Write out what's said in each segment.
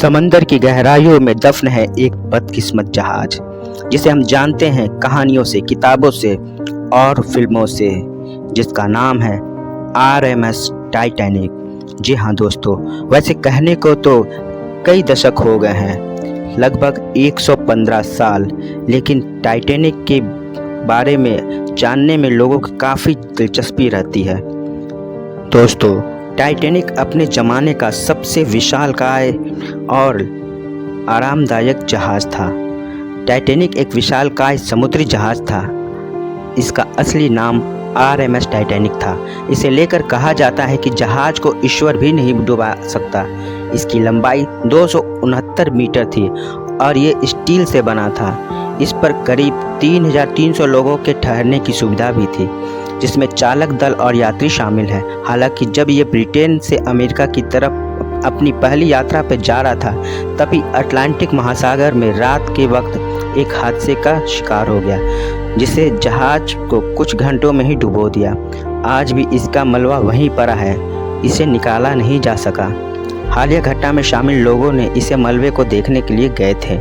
समंदर की गहराइयों में दफन है एक बदकिस्मत जहाज, जिसे हम जानते हैं कहानियों से, किताबों से और फिल्मों से, जिसका नाम है RMS टाइटैनिक। जी हाँ दोस्तों, वैसे कहने को तो कई दशक हो गए हैं, लगभग 115 साल, लेकिन टाइटैनिक के बारे में जानने में लोगों की काफ़ी दिलचस्पी रहती है। दोस्तों, टाइटैनिक अपने ज़माने का सबसे विशालकाय और आरामदायक जहाज़ था। टाइटैनिक एक विशालकाय समुद्री जहाज़ था। इसका असली नाम RMS टाइटैनिक था। इसे लेकर कहा जाता है कि जहाज़ को ईश्वर भी नहीं डुबा सकता। इसकी लंबाई 269 मीटर थी और ये स्टील से बना था। इस पर करीब 3300 लोगों के ठहरने की सुविधा भी थी, जिसमें चालक दल और यात्री शामिल हैं। हालांकि जब ये ब्रिटेन से अमेरिका की तरफ अपनी पहली यात्रा पर जा रहा था, तभी अटलांटिक महासागर में रात के वक्त एक हादसे का शिकार हो गया, जिसे जहाज को कुछ घंटों में ही डुबो दिया। आज भी इसका मलबा वहीं पड़ा है, इसे निकाला नहीं जा सका। हालिया घटना में शामिल लोगों ने इसे मलबे को देखने के लिए गए थे।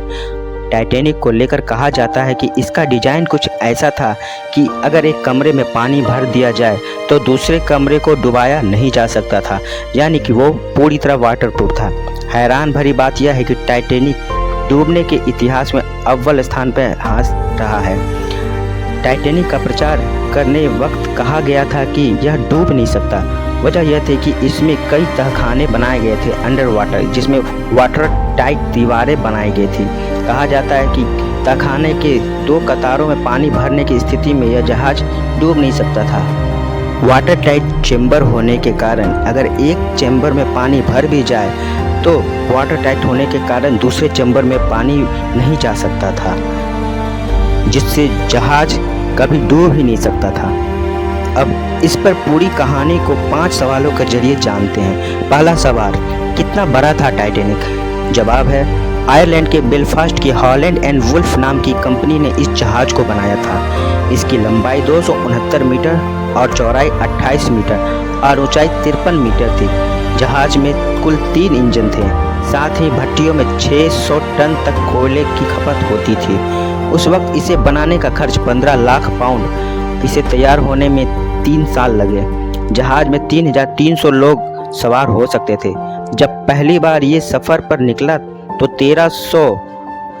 टाइटैनिक को लेकर कहा जाता है कि इसका डिजाइन कुछ ऐसा था कि अगर एक कमरे में पानी भर दिया जाए तो दूसरे कमरे को डुबाया नहीं जा सकता था, यानी कि वो पूरी तरह वाटरप्रूफ था। हैरान भरी बात यह है कि टाइटैनिक डूबने के इतिहास में अव्वल स्थान पर रहा है। टाइटैनिक का प्रचार करने वक्त कहा गया था कि यह डूब नहीं सकता। वजह यह थी कि इसमें कई तहखाने बनाए गए थे अंडर वाटर, जिसमें वाटर टाइट दीवारें बनाई गई थी। कहा जाता है कि तहखाने के 2 कतारों में पानी भरने की स्थिति में यह जहाज डूब नहीं सकता था। वाटर टाइट चेंबर होने के कारण अगर एक चेंबर में पानी भर भी जाए तो वाटर टाइट होने के कारण दूसरे चेंबर में पानी नहीं जा सकता था, जिससे जहाज कभी डूब ही नहीं सकता था। अब इस पर पूरी कहानी को 5 सवालों के जरिए जानते हैं। पहला सवाल, कितना बड़ा था टाइटैनिक? जवाब है, आयरलैंड के बेलफास्ट की हॉलैंड एंड वुल्फ नाम की कंपनी ने इस जहाज को बनाया था। इसकी लंबाई 269 मीटर और चौड़ाई 28 मीटर और ऊंचाई 53 मीटर थी। जहाज में कुल 3 इंजन थे। साथ ही भट्टियों में 600 टन तक कोयले की खपत होती थी। उस वक्त इसे बनाने का खर्च 15 लाख पाउंड। इसे तैयार होने में 3 साल लगे। जहाज में 3300 लोग सवार हो सकते थे। जब पहली बार ये सफ़र पर निकला तो 1300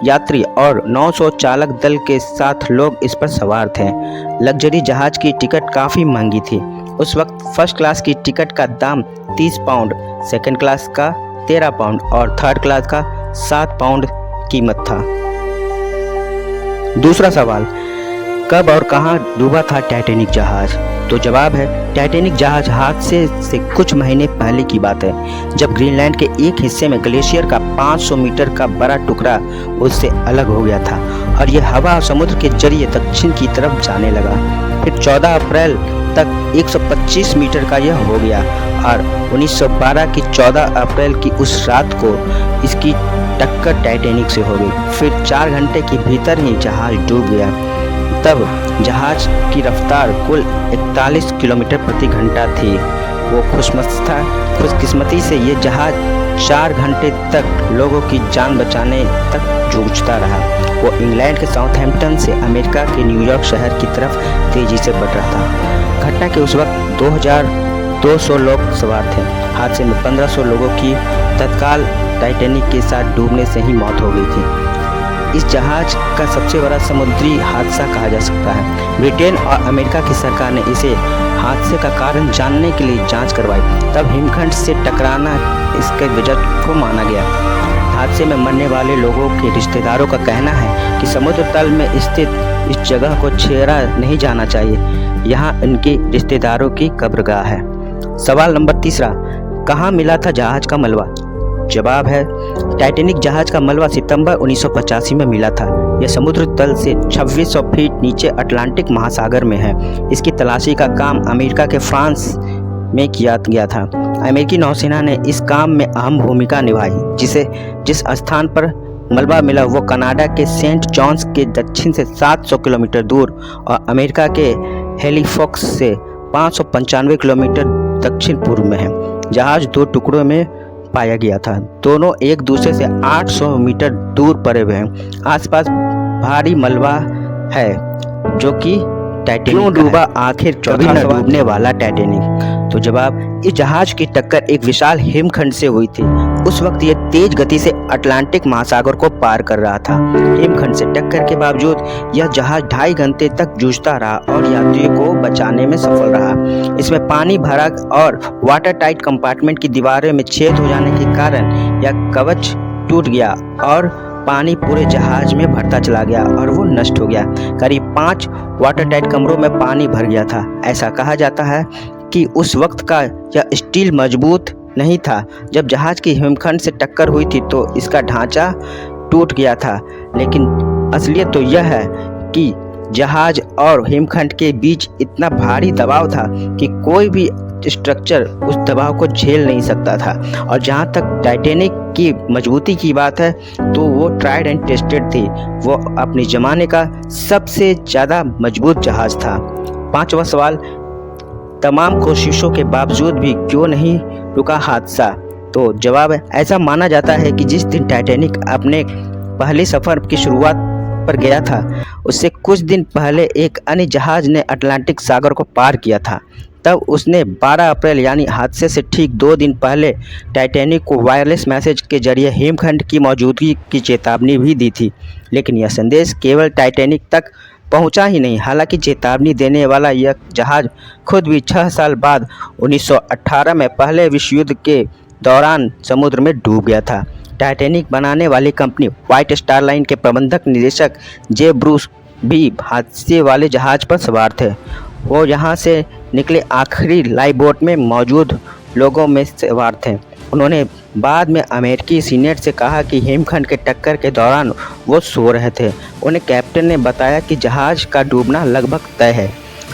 यात्री और 900 चालक दल के साथ लोग इस पर सवार थे। लग्जरी जहाज की टिकट काफ़ी महंगी थी। उस वक्त फर्स्ट क्लास की टिकट का दाम 30 पाउंड, सेकंड क्लास का 13 पाउंड और थर्ड क्लास का 7 पाउंड कीमत था। दूसरा सवाल, कब और कहां डूबा था टाइटैनिक जहाज? तो जवाब है, टाइटैनिक जहाज हादसे से कुछ महीने पहले की बात है, जब ग्रीनलैंड के एक हिस्से में ग्लेशियर का 500 मीटर का बड़ा टुकड़ा उससे अलग हो गया था और यह हवा और समुद्र के जरिए दक्षिण की तरफ जाने लगा। फिर 14 अप्रैल तक 125 मीटर का यह हो गया और 1912 की 14 अप्रैल की उस रात को इसकी टक्कर टाइटैनिक से हो गई। फिर 4 घंटे के भीतर ही जहाज डूब गया। तब जहाज की रफ्तार कुल 41 किलोमीटर प्रति घंटा थी। वो खुशकिस्मती से ये जहाज 4 घंटे तक लोगों की जान बचाने तक जूझता रहा। वो इंग्लैंड के साउथहैम्पटन से अमेरिका के न्यूयॉर्क शहर की तरफ तेजी से बढ़ रहा था। घटना के उस वक्त 2200 लोग सवार थे। हादसे में 1500 लोगों की तत्काल टाइटैनिक के साथ डूबने से ही मौत हो गई थी। इस जहाज का सबसे बड़ा समुद्री हादसा कहा जा सकता है। ब्रिटेन और अमेरिका की सरकार ने इसे हादसे का कारण जानने के लिए जांच करवाई। तब हिमखंड से टकराना इसके वजह को माना गया। हादसे में मरने वाले लोगों के रिश्तेदारों का कहना है कि समुद्र तल में स्थित इस जगह को छेड़ा नहीं जाना चाहिए। यहाँ इनके रिश्तेदारों की कब्रगाह है। सवाल नंबर तीसरा, कहाँ मिला था जहाज का मलबा? जवाब है, टाइटैनिक जहाज का मलबा सितंबर 1985 में मिला था। यह समुद्र तल से 2600 फीट नीचे अटलांटिक महासागर में है। इसकी तलाशी का काम अमेरिका के फ्रांस में किया गया था। अमेरिकी नौसेना ने इस काम में अहम भूमिका निभाई। जिस स्थान पर मलबा मिला वो कनाडा के सेंट जॉन्स के दक्षिण से 700 किलोमीटर दूर और अमेरिका के हैलिफैक्स से 595 किलोमीटर दक्षिण पूर्व में है। जहाज 2 टुकड़ों में पाया गया था। दोनों एक दूसरे से 800 मीटर दूर पड़े हुए हैं। आसपास भारी मलबा है जो कि टाइटैनिक क्यों डूबा आखिर, कभी न डूबने वाला टाइटैनिक। तो जवाब, इस जहाज की टक्कर एक विशाल हिमखंड से हुई थी। उस वक्त यह तेज गति से अटलांटिक महासागर को पार कर रहा था। हिमखंड से टक्कर के बावजूद यह जहाज 2.5 घंटे तक जूझता रहा और यात्रियों को बचाने में सफल रहा। इसमें पानी भरा और वाटर टाइट कंपार्टमेंट की दीवारों में छेद हो जाने के कारण यह कवच टूट गया और पानी पूरे जहाज में भरता चला गया और वो नष्ट हो गया। करीब 5 वाटर टाइट कमरों में पानी भर गया था। ऐसा कहा जाता है कि उस वक्त का यह स्टील मजबूत नहीं था। जब जहाज की हिमखंड से टक्कर हुई थी तो इसका ढांचा टूट गया था, लेकिन असलियत तो यह है कि जहाज और हिमखंड के बीच इतना भारी दबाव था कि कोई भी स्ट्रक्चर उस दबाव को झेल नहीं सकता था। और जहाँ तक टाइटैनिक की मजबूती की बात है तो वो ट्राइड एंड टेस्टेड थी। वो अपने ज़माने का सबसे ज़्यादा मजबूत जहाज था। 5वां सवाल, तमाम कोशिशों के बावजूद भी क्यों नहीं रुका हादसा। तो जवाब है, ऐसा माना जाता है कि जिस दिन टाइटैनिक अपने पहले सफ़र की शुरुआत पर गया था उससे कुछ दिन पहले एक अन्य जहाज ने अटलांटिक सागर को पार किया था। तब उसने 12 अप्रैल यानी हादसे से ठीक 2 दिन पहले टाइटैनिक को वायरलेस मैसेज के जरिए हिमखंड की मौजूदगी की चेतावनी भी दी थी, लेकिन यह संदेश केवल टाइटैनिक तक पहुंचा ही नहीं। हालांकि चेतावनी देने वाला यह जहाज खुद भी 6 साल बाद 1918 में पहले विश्व युद्ध के दौरान समुद्र में डूब गया था। टाइटैनिक बनाने वाली कंपनी व्हाइट स्टार लाइन के प्रबंधक निदेशक जे ब्रूस भी हादसे वाले जहाज पर सवार थे। वो यहाँ से निकले आखिरी लाइफ बोट में मौजूद लोगों में सवार थे। उन्होंने बाद में अमेरिकी सीनेट से कहा कि हिमखंड के टक्कर के दौरान वो सो रहे थे। उन्हें कैप्टन ने बताया कि जहाज का डूबना लगभग तय है।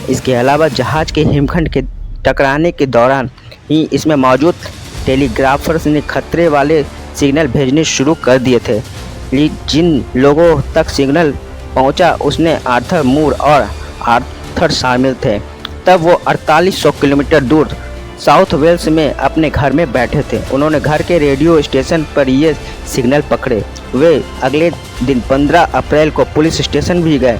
इसके अलावा जहाज के हिमखंड के टकराने के दौरान ही इसमें मौजूद टेलीग्राफर्स ने खतरे वाले सिग्नल भेजने शुरू कर दिए थे। जिन लोगों तक सिग्नल पहुंचा उसमें आर्थर मूर और आर्थर शामिल थे। तब वो 4800 किलोमीटर दूर साउथ वेल्स में अपने घर में बैठे थे। उन्होंने घर के रेडियो स्टेशन पर ये सिग्नल पकड़े। वे अगले दिन 15 अप्रैल को पुलिस स्टेशन भी गए।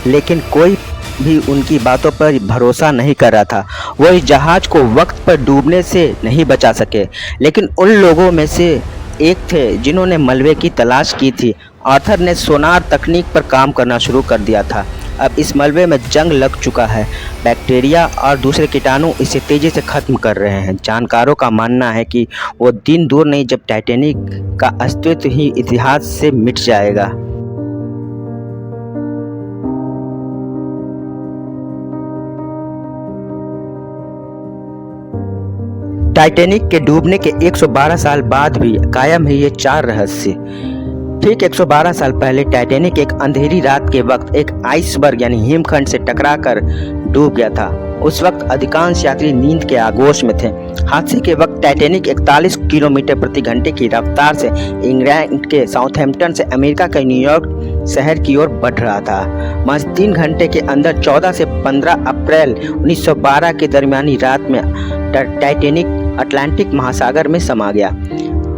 लेकिन कोई भी उनकी बातों पर भरोसा नहीं कर रहा था। वो इस जहाज को वक्त पर डूबने से नहीं बचा सके, लेकिन उन लोगों में से एक थे जिन्होंने मलबे की तलाश की थी। आर्थर ने सोनार तकनीक पर काम करना शुरू कर दिया था। अब इस मलबे में जंग लग चुका है। बैक्टीरिया और दूसरे कीटाणु इसे तेज़ी से ख़त्म कर रहे हैं। जानकारों का मानना है कि वो दिन दूर नहीं जब टाइटैनिक का अस्तित्व ही इतिहास से मिट जाएगा। टाइटैनिक के डूबने के 112 साल बाद भी कायम है ये 4 रहस्य। ठीक 112 साल पहले टाइटैनिक एक अंधेरी रात के वक्त एक आइसबर्ग यानी हिमखंड से टकराकर डूब गया था। उस वक्त अधिकांश यात्री नींद के आगोश में थे। हादसे के वक्त टाइटैनिक 41 किलोमीटर प्रति घंटे की रफ्तार से इंग्लैंड के साउथहैम्पटन से अमेरिका के न्यूयॉर्क शहर की ओर बढ़ रहा था। महज 3 घंटे के अंदर 14 से 15 अप्रैल 1912 के दरमियानी रात में टाइटैनिक अटलांटिक महासागर में समा गया।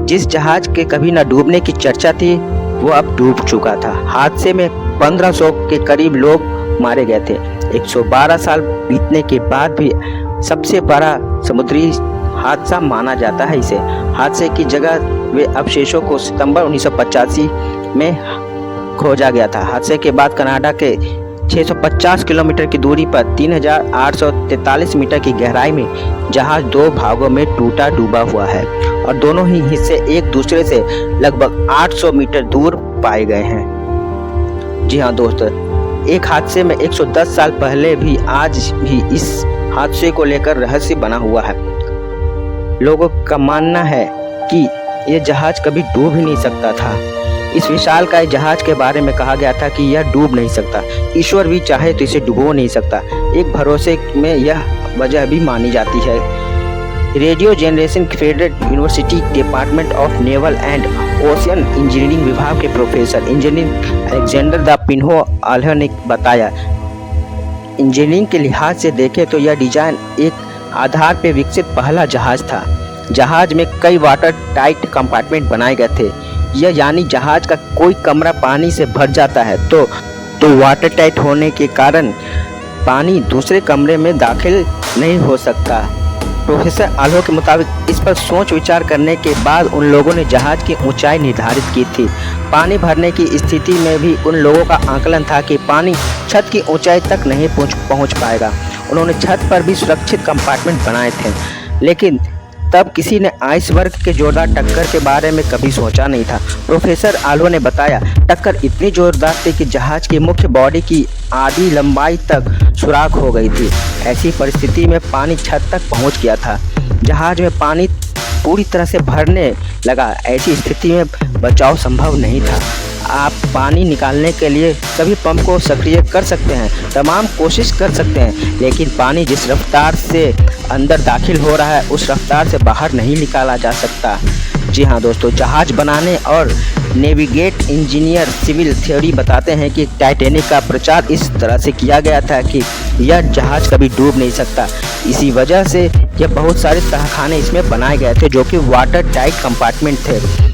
जिस जहाज के कभी न डूबने की चर्चा थी वो अब डूब चुका था। हादसे में 1500 के करीब लोग मारे गए थे। 112 साल बीतने के बाद भी सबसे बड़ा समुद्री हादसा माना जाता है इसे। हादसे की जगह वे अवशेषों को सितंबर 1985 में खोजा गया था। हादसे के बाद कनाडा के 650 किलोमीटर की दूरी पर 3843 मीटर की गहराई में जहाज 2 भागों में टूटा डूबा हुआ है और दोनों ही हिस्से एक दूसरे से लगभग 800 मीटर दूर पाए गए हैं। जी हाँ दोस्तों, एक हादसे में 110 साल पहले भी आज भी इस हादसे को लेकर रहस्य बना हुआ है। लोगों का मानना है कि यह जहाज कभी डूब ही नहीं सकता था। इस विशालकाय जहाज के बारे में कहा गया था कि यह डूब नहीं सकता। ईश्वर भी चाहे तो इसे डुबो नहीं सकता। एक भरोसे में यह वजह भी मानी जाती है। Rio de Janeiro federal university department of naval and ocean engineering विभाग के professor engineer Alexander de Pinho Alho ने बताया इंजीनियरिंग के लिहाज से देखें तो यह डिजाइन एक आधार पर विकसित पहला जहाज था। जहाज में कई वाटर टाइट कंपार्टमेंट बनाए गए थे। यह यानी जहाज का कोई कमरा पानी से भर जाता है तो वाटर टाइट होने के कारण पानी दूसरे कमरे में दाखिल नहीं हो सकता। प्रोफेसर आल्हो के मुताबिक इस पर सोच विचार करने के बाद उन लोगों ने जहाज की ऊंचाई निर्धारित की थी। पानी भरने की स्थिति में भी उन लोगों का आकलन था कि पानी छत की ऊंचाई तक नहीं पहुंच पाएगा। उन्होंने छत पर भी सुरक्षित कंपार्टमेंट बनाए थे, लेकिन तब किसी ने आइसबर्ग के जोरदार टक्कर के बारे में कभी सोचा नहीं था। प्रोफेसर आल्हो ने बताया, टक्कर इतनी जोरदार थी कि जहाज की मुख्य बॉडी की आधी लंबाई तक सुराख हो गई थी। ऐसी परिस्थिति में पानी छत तक पहुंच गया था। जहाज में पानी पूरी तरह से भरने लगा। ऐसी स्थिति में बचाव संभव नहीं था। आप पानी निकालने के लिए सभी पंप को सक्रिय कर सकते हैं, तमाम कोशिश कर सकते हैं, लेकिन पानी जिस रफ्तार से अंदर दाखिल हो रहा है उस रफ्तार से बाहर नहीं निकाला जा सकता। जी हाँ दोस्तों, जहाज बनाने और नेविगेट इंजीनियर सिविल थ्योरी बताते हैं कि टाइटैनिक का प्रचार इस तरह से किया गया था कि यह जहाज कभी डूब नहीं सकता। इसी वजह से यह बहुत सारे तहखाने इसमें बनाए गए थे जो कि वाटर टाइट कंपार्टमेंट थे।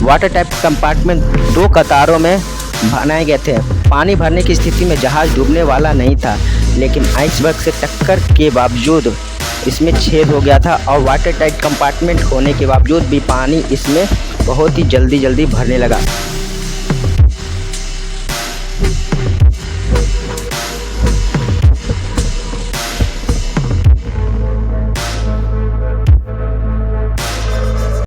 वाटर टाइट कंपार्टमेंट 2 कतारों में बनाए गए थे। पानी भरने की स्थिति में जहाज डूबने वाला नहीं था, लेकिन आइसबर्ग से टक्कर के बावजूद इसमें छेद हो गया था और वाटर टाइट कंपार्टमेंट होने के बावजूद भी पानी इसमें बहुत ही जल्दी भरने लगा।